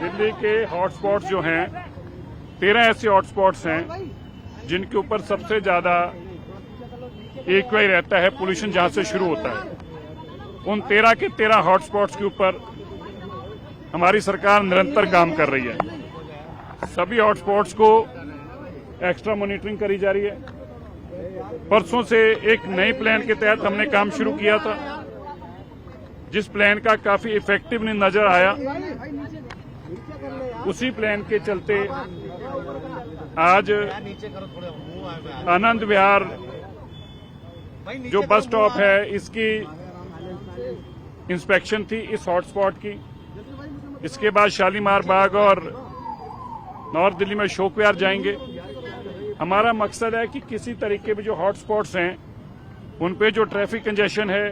दिल्ली के हॉटस्पॉट्स जो हैं 13 ऐसे हॉटस्पॉट्स हैं जिनके ऊपर सबसे ज्यादा एक्यूआई रहता है, पोल्यूशन जहां से शुरू होता है। उन 13 के 13 हॉटस्पॉट्स के ऊपर हमारी सरकार निरंतर काम कर रही है। सभी हॉटस्पॉट्स को एक्स्ट्रा मॉनिटरिंग करी जा रही है। परसों से एक नए प्लान के तहत हमने काम शुरू किया था, जिस प्लान का काफी इफेक्टिव नजर आया। उसी प्लान के चलते आज आनंद विहार जो बस स्टॉप है, इसकी इंस्पेक्शन थी इस हॉटस्पॉट की। इसके बाद शालीमार बाग और नॉर्थ दिल्ली में अशोक विहार जाएंगे। हमारा मकसद है कि किसी तरीके के जो हॉटस्पॉट्स हैं उन पे जो ट्रैफिक कंजेशन है,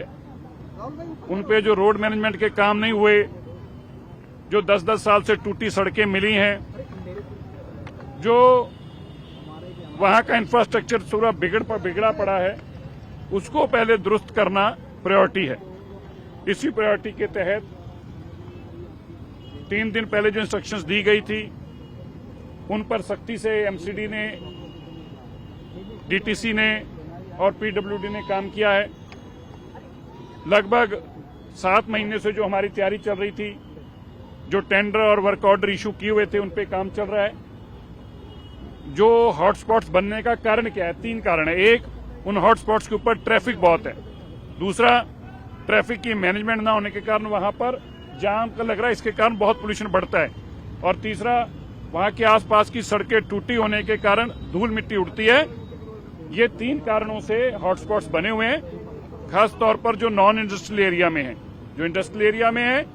उन पे जो रोड मैनेजमेंट के काम नहीं हुए, जो 10-10 साल से टूटी सड़कें मिली हैं, जो वहां का इंफ्रास्ट्रक्चर पूरा बिगड़ा पड़ा है, उसको पहले दुरुस्त करना प्रायोरिटी है। इसी प्रायोरिटी के तहत 3 दिन पहले जो इंस्ट्रक्शंस दी गई थी उन पर सख्ती से एमसीडी ने, डीटीसी ने और पीडब्ल्यूडी ने काम किया है। लगभग 7 महीने से जो हमारी तैयारी चल रही थी, जो टेंडर और वर्क ऑर्डर इशू किए हुए थे, उन पे काम चल रहा है। जो हॉटस्पॉट्स बनने का कारण क्या है? 3 कारण है। एक, उन हॉटस्पॉट्स के ऊपर ट्रैफिक बहुत है। दूसरा, ट्रैफिक की मैनेजमेंट ना होने के कारण वहां पर जाम का लग रहा है, इसके कारण बहुत पोल्यूशन बढ़ता है। और तीसरा, वहां के आसपास की सड़कें टूटी होने के कारण धूल मिट्टी उड़ती है। ये 3 कारणों से हॉटस्पॉट्स बने हुए हैं, खास तौर पर जो नॉन इंडस्ट्रियल एरिया में है। जो इंडस्ट्रियल एरिया में है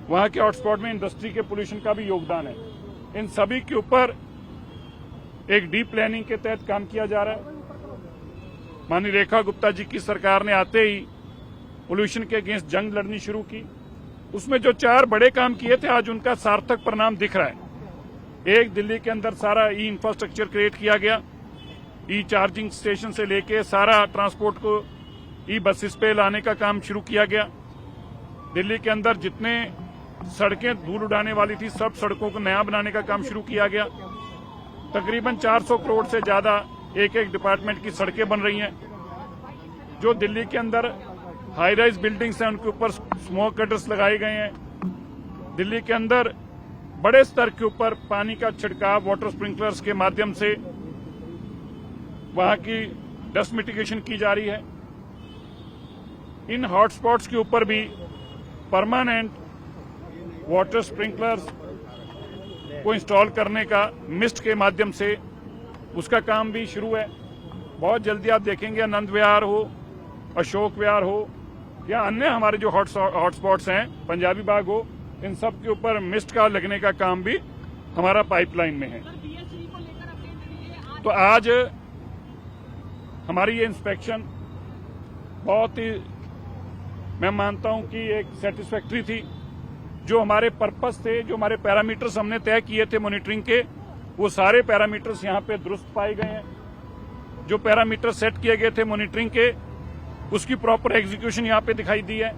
वहां के हॉटस्पॉट में इंडस्ट्री के पोल्यूशन का भी योगदान है। इन सभी के ऊपर एक डीप प्लानिंग के तहत काम किया जा रहा है। माननीय रेखा गुप्ता जी की सरकार ने आते ही पोल्यूशन के अगेंस्ट जंग लड़नी शुरू की। उसमें जो 4 बड़े काम किए थे, आज उनका सार्थक परिणाम दिख रहा है। एक, दिल्ली के अंदर सारा ई इंफ्रास्ट्रक्चर क्रिएट किया गया। ई चार्जिंग स्टेशन से लेके सारा ट्रांसपोर्ट को ई बसेस पे लाने का काम शुरू किया गया। दिल्ली के अंदर जितने सड़कें धूल उड़ाने वाली थी, सब सड़कों को नया बनाने का काम शुरू किया गया। तकरीबन 400 करोड़ से ज्यादा एक डिपार्टमेंट की सड़कें बन रही हैं। जो दिल्ली के अंदर हाई राइज बिल्डिंग्स हैं, उनके ऊपर स्मोक कटर्स लगाए गए हैं। दिल्ली के अंदर बड़े स्तर के ऊपर पानी का छिड़काव वाटर स्प्रिंकलर्स के माध्यम से वहां की डस्ट मिटिगेशन की जा रही है। इन हॉटस्पॉट्स के ऊपर भी परमानेंट वाटर स्प्रिंकलर्स को इंस्टॉल करने का मिस्ट के माध्यम से उसका काम भी शुरू है। बहुत जल्दी आप देखेंगे आनंद विहार हो, अशोक विहार हो या अन्य हमारे जो हॉटस्पॉट्स हैं, पंजाबी बाग हो, इन सब के ऊपर मिस्ट का लगने का काम भी हमारा पाइपलाइन में है। तो आज हमारी ये इंस्पेक्शन बहुत ही, मैं मानता हूं कि एक सेटिस्फैक्ट्री थी। जो हमारे पर्पस थे, जो हमारे पैरामीटर्स हमने तय किए थे मॉनिटरिंग के, वो सारे पैरामीटर्स यहां पे दुरुस्त पाए गए हैं। जो पैरामीटर सेट किए गए थे मॉनिटरिंग के, उसकी प्रॉपर एग्जीक्यूशन यहां पे दिखाई दी है।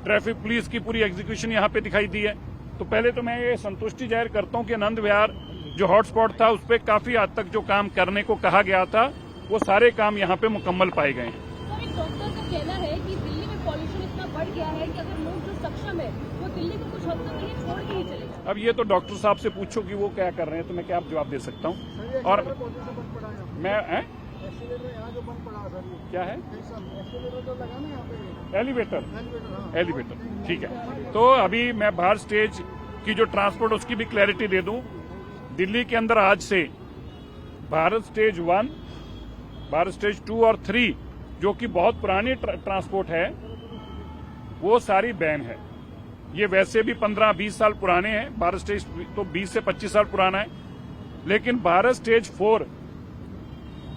ट्रैफिक पुलिस की पूरी एग्जीक्यूशन यहां पे दिखाई दी है। तो पहले तो मैं ये संतुष्टि जाहिर करता हूं कि आनंद विहार जो हॉटस्पॉट था, उस पर काफी हद तक जो काम करने को कहा गया था, वो सारे काम यहाँ पे मुकम्मल पाए गए हैं। डॉक्टर का कहना है कि दिल्ली में पॉल्यूशन इतना बढ़ गया है कि अगर लोग जो सक्षम है वो दिल्ली को कुछ हद तक के लिए छोड़ के ही चलेगा। अब ये तो डॉक्टर साहब से पूछो कि वो क्या कर रहे हैं, तो मैं क्या जवाब दे सकता हूँ। और मैं क्या है एलिवेटर, ठीक है। तो अभी मैं बाहर स्टेज की जो ट्रांसपोर्ट, उसकी भी क्लैरिटी दे दूं। दिल्ली के अंदर आज से भारत स्टेज 1, भारत स्टेज 2 और 3, जो कि बहुत पुरानी ट्रांसपोर्ट है, वो सारी बैन है। ये वैसे भी 15-20 साल पुराने हैं। भारत स्टेज तो 20 से 25 साल पुराना है। लेकिन भारत स्टेज 4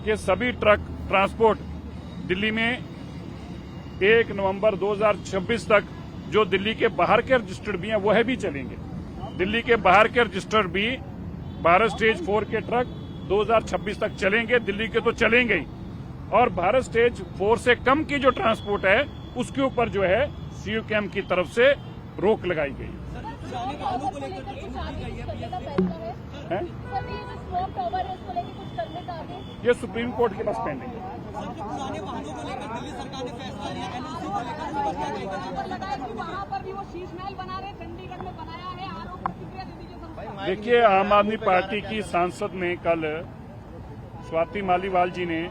के सभी ट्रक ट्रांसपोर्ट दिल्ली में 1 नवंबर 2026 तक, जो दिल्ली के बाहर के रजिस्टर्ड भी हैं, वह भी चलेंगे। दिल्ली के बाहर के रजिस्टर्ड भी भारत स्टेज 4 के ट्रक 2026 तक चलेंगे। दिल्ली के तो चलेंगे ही, और भारत स्टेज 4 से कम की जो ट्रांसपोर्ट है, उसके ऊपर जो है सीयू कैम की तरफ से रोक लगाई गई। हैं। सर, ये जो स्मोक टॉवर है उसको लेके कुछ करने का आगे ये सुप्रीम कोर्ट के पास पेंडिंग है। पुराने वाहनों को लेकर दिल्ली सरकार ने फैसला लिया, एनओसी को लेकर पर लगा है कि वहाँ पर भी वो शीश महल बना रहे, चंडीगढ़ में बनाया है, आरोप प्रतिक्रिया दे दीजिए संस्था। देखिए, आम आदमी पार्टी की सांसद ने कल स्वाति मालीवाल जी ने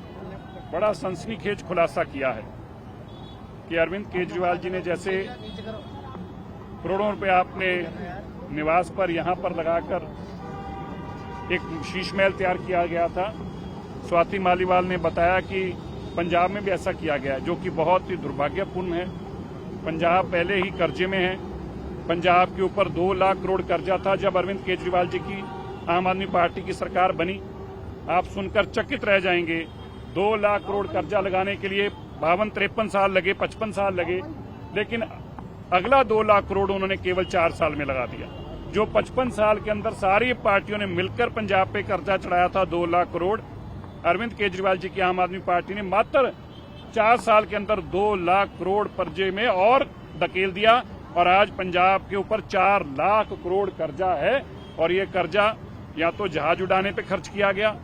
बड़ा सनसनीखेज खुलासा किया है कि अरविंद केजरीवाल जी ने जैसे करोड़ों रुपए अपने निवास पर यहां पर लगाकर एक शीश महल तैयार किया गया था। स्वाति मालीवाल ने बताया कि पंजाब में भी ऐसा किया गया है, जो कि बहुत ही दुर्भाग्यपूर्ण है। पंजाब पहले ही कर्जे में है। पंजाब के ऊपर 2 लाख करोड़ कर्जा था जब अरविंद केजरीवाल जी की आम आदमी पार्टी की सरकार बनी। आप सुनकर चकित रह जाएंगे, 2 लाख करोड़ कर्जा लगाने के लिए 52-53 साल लगे, 55 साल लगे, लेकिन अगला 2 लाख करोड़ उन्होंने केवल 4 साल में लगा दिया। जो 55 साल के अंदर सारी पार्टियों ने मिलकर पंजाब पे कर्जा चढ़ाया था 2 लाख करोड़, अरविंद केजरीवाल जी की आम आदमी पार्टी ने मात्र 4 साल के अंदर 2 लाख करोड़ कर्जे में और धकेल दिया और आज पंजाब के ऊपर 4 लाख करोड़ कर्जा है। और ये कर्जा या तो जहाज उड़ाने पे खर्च किया गया,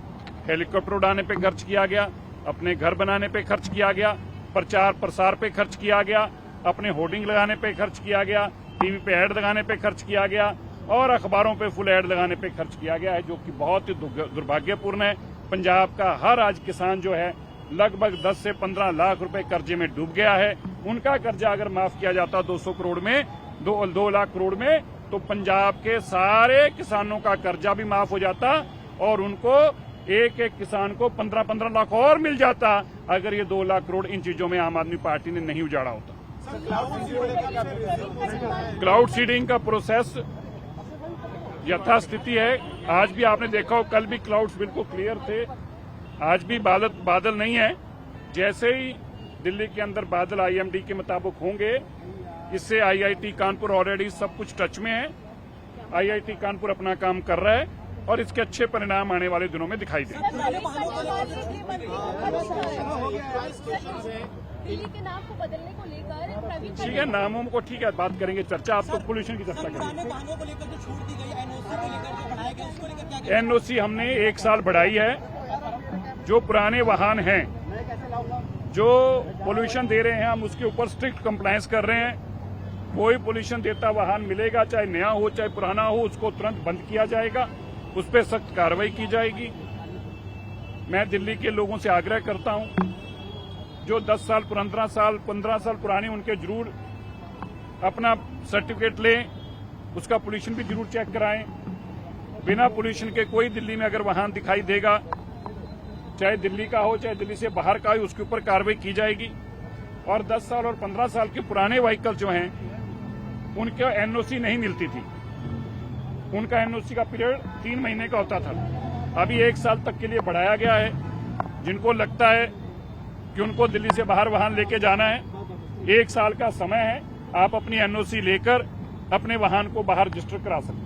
हेलीकॉप्टर उड़ाने पे खर्च किया गया, अपने घर बनाने पे खर्च किया गया, प्रचार प्रसार पे खर्च किया गया, अपने होर्डिंग लगाने पे खर्च किया गया, टीवी पे ऐड लगाने पे खर्च किया गया और अखबारों पे फुल ऐड लगाने पे खर्च किया गया है, जो कि बहुत ही दुर्भाग्यपूर्ण है। पंजाब का हर आज किसान जो है लगभग 10 से 15 लाख रुपए कर्जे में डूब गया है। उनका कर्जा अगर माफ किया जाता 200 करोड़ में, 2 लाख करोड़ में, तो पंजाब के सारे किसानों का कर्जा भी माफ हो जाता और उनको एक एक किसान को 15-15 लाख और मिल जाता अगर ये 2 लाख करोड़ इन चीजों में आम आदमी पार्टी ने नहीं उजाड़ा होता। क्लाउड सीडिंग का प्रोसेस यथास्थिति है। आज भी आपने देखा हो, कल भी क्लाउड्स बिल्कुल क्लियर थे, आज भी बादल नहीं है। जैसे ही दिल्ली के अंदर बादल आईएमडी के मुताबिक होंगे, इससे आईआईटी कानपुर ऑलरेडी सब कुछ टच में है। आईआईटी कानपुर अपना काम कर रहा है और इसके अच्छे परिणाम आने वाले दिनों में दिखाई देंगे। दिल्ली के नाम को बदलने को लेकर ठीक है, नामों को ठीक है, बात करेंगे, चर्चा। आप तो पोल्यूशन की चर्चा करेंगे। वाहनों को लेकर जो छूट दी गई, एनओसी को लेकर जो बढ़ाया गया, उसको लेकर क्या एनओसी हमने 1 साल बढ़ाई है। जो पुराने वाहन हैं, जो पोल्यूशन दे रहे हैं, हम उसके ऊपर स्ट्रिक्ट कंप्लायंस कर रहे हैं। कोई पोल्यूशन देता वाहन मिलेगा, चाहे नया हो चाहे पुराना हो, उसको तुरंत बंद किया जाएगा, उस पर सख्त कार्रवाई की जाएगी। मैं दिल्ली के लोगों से आग्रह करता हूं, जो 10 साल 15 साल पुराने, उनके जरूर अपना सर्टिफिकेट लें, उसका पोल्यूशन भी जरूर चेक कराएं। बिना पोल्यूशन के कोई दिल्ली में अगर वाहन दिखाई देगा, चाहे दिल्ली का हो चाहे दिल्ली से बाहर का हो, उसके ऊपर कार्रवाई की जाएगी। और 10 साल और 15 साल के पुराने व्हीकल जो हैं, उनके एनओसी नहीं मिलती थी। उनका एनओसी का पीरियड 3 महीने का होता था, अभी 1 साल तक के लिए बढ़ाया गया है। जिनको लगता है कि उनको दिल्ली से बाहर वाहन लेके जाना है, 1 साल का समय है, आप अपनी एनओसी लेकर अपने वाहन को बाहर रजिस्टर करा सकते हैं।